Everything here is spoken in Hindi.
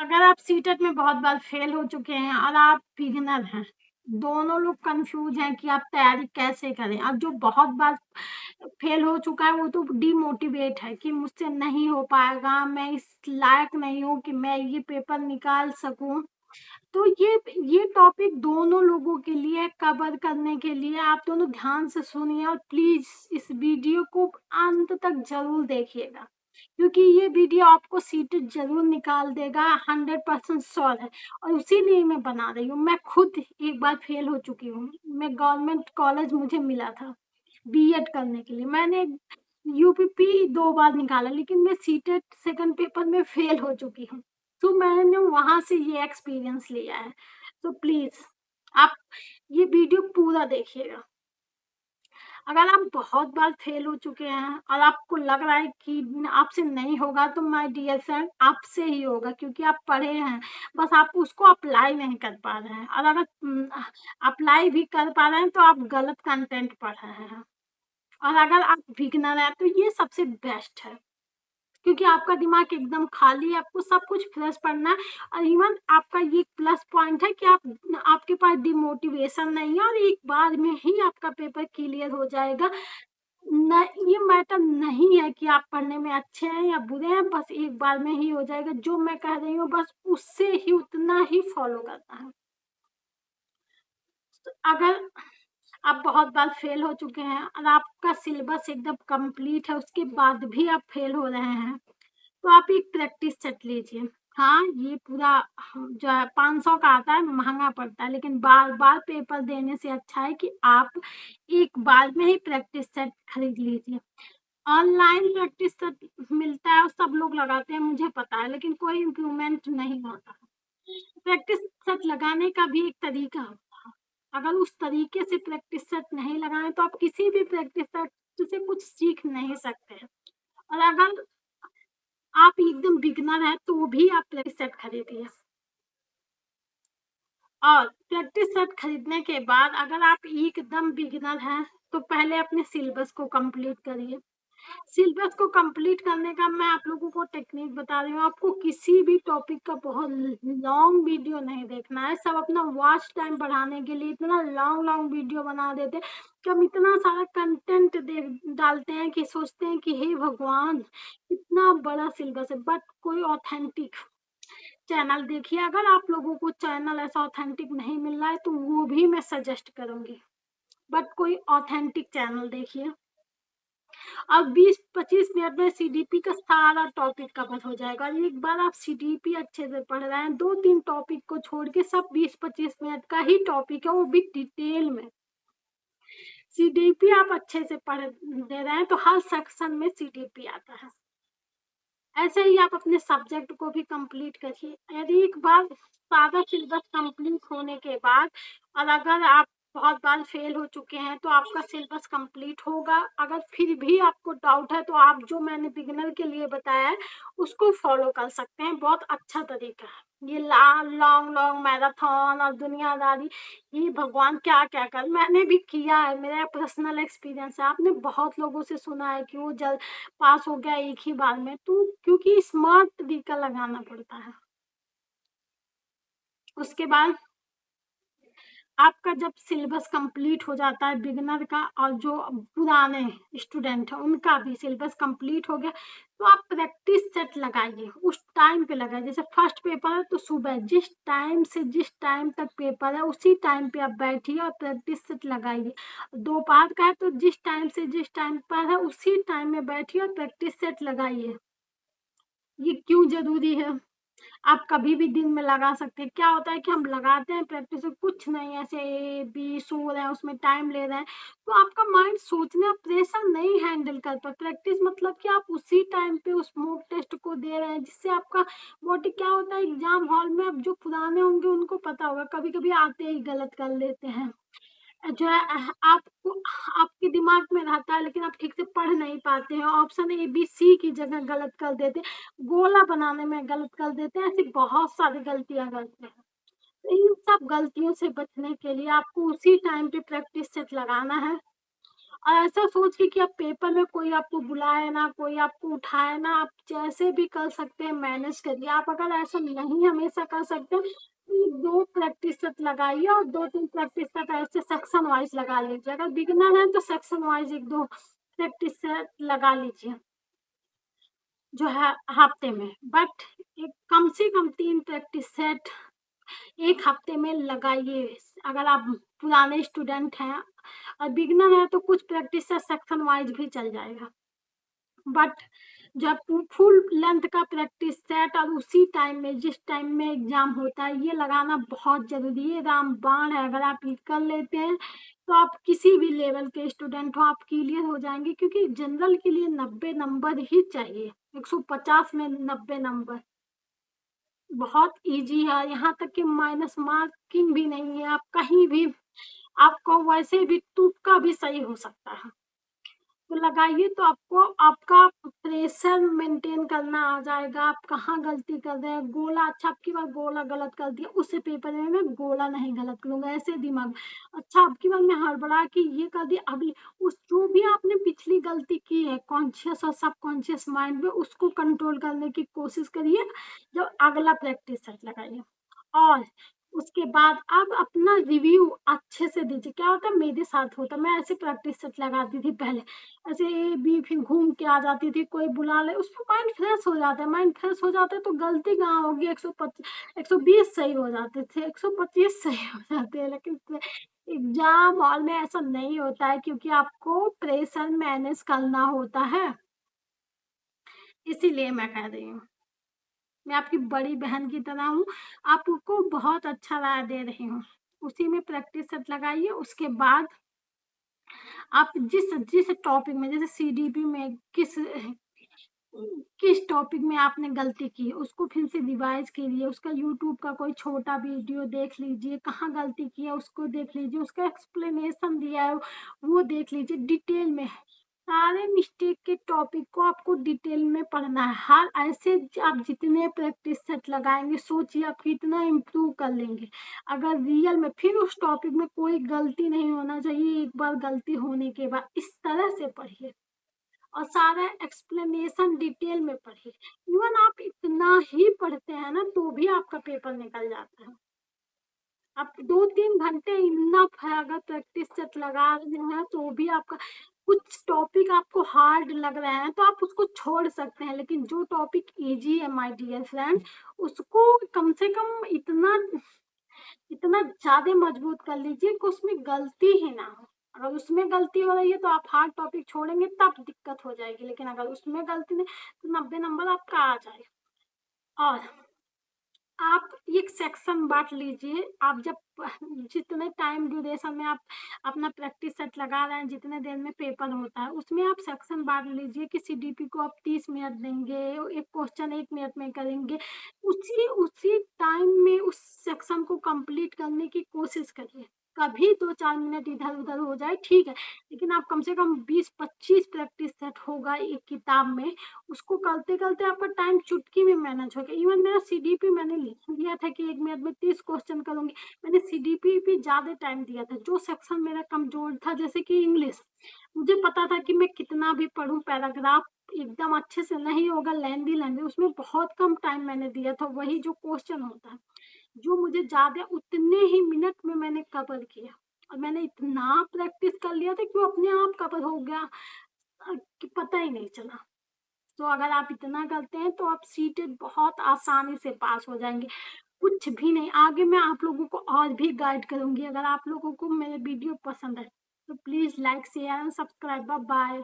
अगर आप सीटेट में बहुत बार फेल हो चुके हैं और आप बिगिनर हैं, दोनों लोग कंफ्यूज हैं कि आप तैयारी कैसे करें। अब जो बहुत बार फेल हो चुका है वो तो डिमोटिवेट है कि मुझसे नहीं हो पाएगा, मैं इस लायक नहीं हूँ कि मैं ये पेपर निकाल सकूं। तो ये टॉपिक दोनों लोगों के लिए कवर करने के लिए आप दोनों ध्यान से सुनिए और प्लीज इस वीडियो को अंत तक जरूर देखिएगा, क्योंकि ये वीडियो आपको सीटेट जरूर निकाल देगा, 100% श्योर है। और इसीलिए मैं बना रही हूँ। मैं खुद एक बार फेल हो चुकी हूँ। मैं गवर्नमेंट कॉलेज मुझे मिला था बीएड करने के लिए, मैंने यूपीपी 2 बार निकाला, लेकिन मैं सीटेट सेकंड पेपर में फेल हो चुकी हूँ। तो मैंने वहां से ये एक्सपीरियंस लिया है। तो प्लीज आप ये वीडियो पूरा देखिएगा। अगर आप बहुत बार फेल हो चुके हैं और आपको लग रहा है कि आपसे नहीं होगा, तो माय डियर फ्रेंड आपसे ही होगा, क्योंकि आप पढ़े हैं, बस आप उसको अप्लाई नहीं कर पा रहे हैं। और अगर अप्लाई भी कर पा रहे हैं तो आप गलत कंटेंट पढ़ रहे हैं। और अगर आप बिगिनर हैं तो ये सबसे बेस्ट है, क्योंकि आपका दिमाग एकदम खाली है, आपको सब कुछ फ्रेश पढ़ना है। और इवन आपका ये प्लस पॉइंट है कि आपके पास डिमोटिवेशन नहीं है और एक बार में ही आपका पेपर क्लियर हो जाएगा। न, ये मैटर नहीं है कि आप पढ़ने में अच्छे हैं या बुरे हैं, बस एक बार में ही हो जाएगा। जो मैं कह रही हूँ बस उससे ही उतना ही फॉलो करना है। तो अगर आप बहुत बार फेल हो चुके हैं और आपका सिलेबस एकदम कंप्लीट है, उसके बाद भी आप फेल हो रहे हैं, तो आप एक प्रैक्टिस सेट लीजिए। हाँ, ये पूरा जो है 500 का आता है, महंगा पड़ता है, लेकिन बार बार पेपर देने से अच्छा है कि आप एक बार में ही प्रैक्टिस सेट खरीद लीजिए। ऑनलाइन प्रैक्टिस सेट मिलता है और सब लोग लगाते हैं, मुझे पता है, लेकिन कोई इम्प्रूवमेंट नहीं होता। प्रैक्टिस सेट लगाने का भी एक तरीका होता है। अगर उस तरीके से प्रैक्टिस सेट नहीं लगाएं तो आप किसी भी प्रैक्टिस सेट से कुछ सीख नहीं सकते हैं। और अगर आप एकदम बिगिनर हैं तो भी आप प्रैक्टिस सेट खरीदिए। और प्रैक्टिस सेट खरीदने के बाद अगर आप एकदम बिगिनर हैं तो पहले अपने सिलेबस को कंप्लीट करिए। सिलेबस को कंप्लीट करने का मैं आप लोगों को टेक्निक बता रही हूँ। आपको किसी भी टॉपिक का बहुत लॉन्ग वीडियो नहीं देखना है। सब अपना वॉच टाइम बढ़ाने के लिए इतना लॉन्ग लॉन्ग वीडियो बना देते हैं कि हम इतना सारा कंटेंट डालते हैं कि सोचते हैं कि हे भगवान इतना बड़ा सिलेबस है, बट कोई ऑथेंटिक चैनल देखिए। अगर आप लोगों को चैनल ऐसा ऑथेंटिक नहीं मिल रहा है तो वो भी मैं सजेस्ट करूंगी, बट कोई ऑथेंटिक चैनल देखिए। अब 20-25 मिनट में सीडीपी का सारा टॉपिक कवर हो जाएगा। और एक बार आप सीडीपी अच्छे से पढ़ रहे हैं, 2-3 टॉपिक को छोड़ के सब 20-25 मिनट का ही टॉपिक है, वो भी डिटेल में। सीडीपी आप अच्छे से पढ़ दे रहे हैं तो हर सेक्शन में सीडीपी आता है। ऐसे ही आप अपने सब्जेक्ट को भी कंप्लीट करिए। यदि एक बार सारा सिलेबस कंप्लीट होने के बाद और अगर आप बहुत बार फेल हो चुके हैं तो आपका सिलेबस कंप्लीट होगा। अगर फिर भी आपको डाउट है तो आप जो मैंने बिगिनर के लिए बताया है उसको फॉलो कर सकते हैं। बहुत अच्छा तरीका है ये। लॉन्ग लॉन्ग मैराथन और दुनियादारी, ये भगवान क्या क्या कर, मैंने भी किया है, मेरा पर्सनल एक्सपीरियंस है। आपने बहुत लोगों से सुना है कि वो जल्द पास हो गया एक ही बार में, तो क्योंकि स्मार्ट तरीका लगाना पड़ता है। उसके बाद आपका जब सिलेबस कंप्लीट हो जाता है बिगिनर का और जो पुराने स्टूडेंट हैं उनका भी सिलेबस कंप्लीट हो गया, तो आप प्रैक्टिस सेट लगाइए। उस टाइम पे लगाइए। जैसे फर्स्ट पेपर है तो सुबह जिस टाइम से जिस टाइम तक पेपर है उसी टाइम पे आप बैठिए और प्रैक्टिस सेट लगाइए। दोपहर का है तो जिस टाइम से जिस टाइम पर है उसी टाइम में बैठिए और प्रैक्टिस सेट लगाइए। ये क्यों जरूरी है? आप कभी भी दिन में लगा सकते हैं। क्या होता है कि हम लगाते हैं प्रैक्टिस, कुछ नहीं ऐसे ए बी सो रहे हैं उसमें टाइम ले रहे हैं, तो आपका माइंड सोचने और प्रेशर नहीं हैंडल कर पाता। प्रैक्टिस मतलब कि आप उसी टाइम पे उस मॉक टेस्ट को दे रहे हैं, जिससे आपका बॉडी क्या होता है एग्जाम हॉल में, अब जो पुराने होंगे उनको पता होगा कभी कभी आते ही गलत कर लेते हैं। जो है आपको आपके दिमाग में रहता है लेकिन आप ठीक से पढ़ नहीं पाते हैं। ऑप्शन ए बी सी की जगह गलत कर देते हैं, गोला बनाने में गलत कर देते हैं, ऐसी बहुत सारी गलतियां करते हैं। तो इन सब गलतियों से बचने के लिए आपको उसी टाइम पे प्रैक्टिस सेट लगाना है। और ऐसा सोच के कि आप पेपर में कोई आपको बुलाए ना, कोई आपको उठाए ना, आप जैसे भी कर सकते हैं मैनेज करिए। आप अगर ऐसा नहीं हमेशा कर सकते, तो 2 प्रैक्टिस सेट लगाइए और 2-3 प्रैक्टिस सेट ऐसे सेक्शन वाइज़ लगा लीजिए। अगर बिगिनर हैं तो सेक्शन वाइज़ 1-2 प्रैक्टिस सेट लगा लीजिए, जो है हफ्ते में। बट एक कम से कम 3 प्रैक्टिस सेट 1 हफ्ते में लगाइए। अगर आप पुराने स्टूडेंट हैं और बिगिनर हैं तो कुछ प्रैक्टिस सेक्शन वाइज़ भी चल जाएगा। बट जब फुल लेंथ का प्रैक्टिस सेट और उसी टाइम में जिस टाइम में एग्जाम होता है, ये लगाना बहुत ज़रूरी है। रामबाण है, अगर आप ये कर लेते हैं तो आप किसी भी लेवल के स्टूडेंट हो, आप क्लियर हो जाएंगे, क्योंकि जनरल के लिए 90 नंबर ही चाहिए। 150 में 90 नंबर बहुत इजी है। यहाँ तक कि माइनस मार्किंग भी नहीं है। आप कहीं भी, आपको वैसे भी तुक्का भी सही हो सकता है। तो लगाइए तो आपको आपका प्रेशर मेंटेन करना आ जाएगा। आप कहाँ गलती कर रहे हैं, गोला अच्छा अब की बार गोला गलत कर दिया, उससे पेपर में मैं गोला नहीं गलत करूंगा, ऐसे दिमाग। अच्छा अब की बार मैं हड़बड़ा के ये कर दिया, अगली उस जो भी आपने पिछली गलती की है कॉन्शियस और सबकॉन्शियस माइंड में, उसको कंट्रोल करने की कोशिश करिए जब अगला प्रैक्टिस सेट लगाइए। और उसके बाद आप अपना रिव्यू अच्छे से दीजिए। क्या होता है, मेरे साथ होता है, मैं ऐसे प्रैक्टिस सेट लगाती थी पहले, ऐसे ए बी फिर घूम के आ जाती थी, कोई बुला ले, उसमें माइंड फ्रेश हो जाता है। माइंड फ्रेश हो जाता है तो गलती कहाँ होगी, 120 सही हो जाते थे, 125 सही हो जाते हैं। लेकिन एग्जाम हॉल में ऐसा नहीं होता है, क्योंकि आपको प्रेशर मैनेज करना होता है। इसीलिए मैं कह रही हूँ, मैं आपकी बड़ी बहन की तरह हूँ, आपको बहुत अच्छा राय दे रही हूँ। उसी में प्रैक्टिस सेट लगाइए। उसके बाद आप जिस जिस टॉपिक में, जैसे सीडीपी में किस टॉपिक में आपने गलती की है, उसको फिर से रिवाइज कीजिए। उसका यूट्यूब का कोई छोटा वीडियो देख लीजिए, कहाँ गलती की है उसको देख लीजिए, उसका एक्सप्लेनेशन दिया है वो देख लीजिए डिटेल में। सारे मिस्टेक के टॉपिक को आपको डिटेल में पढ़ना है। हर ऐसे आप जितने प्रैक्टिस सेट लगाएंगे, सोचिए आप कितना इम्प्रूव कर लेंगे। अगर रियल में फिर उस टॉपिक में कोई गलती नहीं होना चाहिए, एक बार गलती होने के बाद इस तरह से पढ़िए और सारा एक्सप्लेनेशन डिटेल में पढ़िए। इवन आप इतना ही पढ़ते हैं ना तो भी आपका पेपर निकल जाता है। आप 2-3 घंटे इनफ है, अगर प्रैक्टिस सेट लगा रहे हैं तो भी आपका कुछ टॉपिक आपको हार्ड लग रहे हैं तो आप उसको छोड़ सकते हैं, लेकिन जो टॉपिक इजी है माय डियर फ्रेंड, उसको कम से कम इतना इतना ज्यादा मजबूत कर लीजिए कि उसमें गलती ही ना हो। अगर उसमें गलती हो रही है तो आप हार्ड टॉपिक छोड़ेंगे तब दिक्कत हो जाएगी, लेकिन अगर उसमें गलती नहीं तो 90 नंबर आपका आ जाएगा। और आप एक सेक्शन बांट लीजिए। आप जब जितने टाइम ड्यूरेशन में आप अपना प्रैक्टिस सेट लगा रहे हैं, जितने देर में पेपर होता है, उसमें आप सेक्शन बांट लीजिए कि सीडीपी को आप 30 मिनट देंगे, एक क्वेश्चन 1 मिनट में करेंगे। उसी उसी टाइम में उस सेक्शन को कंप्लीट करने की कोशिश करिए। कभी 2-4 मिनट इधर-उधर हो जाए ठीक है, लेकिन आप कम से कम 20-25 प्रैक्टिस सेट होगा एक किताब में, उसको करते-करते आपका टाइम चुटकी में मैनेज हो गया। इवन मेरा सीडीपी मैंने लिख दिया था कि 1 मिनट में 30 क्वेश्चन करूँगी। मैंने सीडीपी पे ज़्यादा टाइम दिया था। जो सेक्शन मेरा कमज़ोर था, जैसे कि इंग्लिश, मुझे पता था कि मैं कितना भी पढ़ूँ पैराग्राफ एकदम अच्छे से नहीं होगा, लेंदी-लेंदी, उसमें बहुत कम टाइम मैंने दिया था। वही जो क्वेश्चन होता है, जो मुझे ज़्यादा उतने ही मिनट में मैंने कवर किया और मैंने इतना प्रैक्टिस कर लिया था कि वो अपने आप कवर हो गया कि पता ही नहीं चला। तो अगर आप इतना करते हैं तो आप सीटेट बहुत आसानी से पास हो जाएँगे। कुछ भी नहीं, आगे मैं आप लोगों को और भी गाइड करूँगी। अगर आप लोगों को मेरे वीडियो पसंद है तो please like, share and subscribe. Bye bye.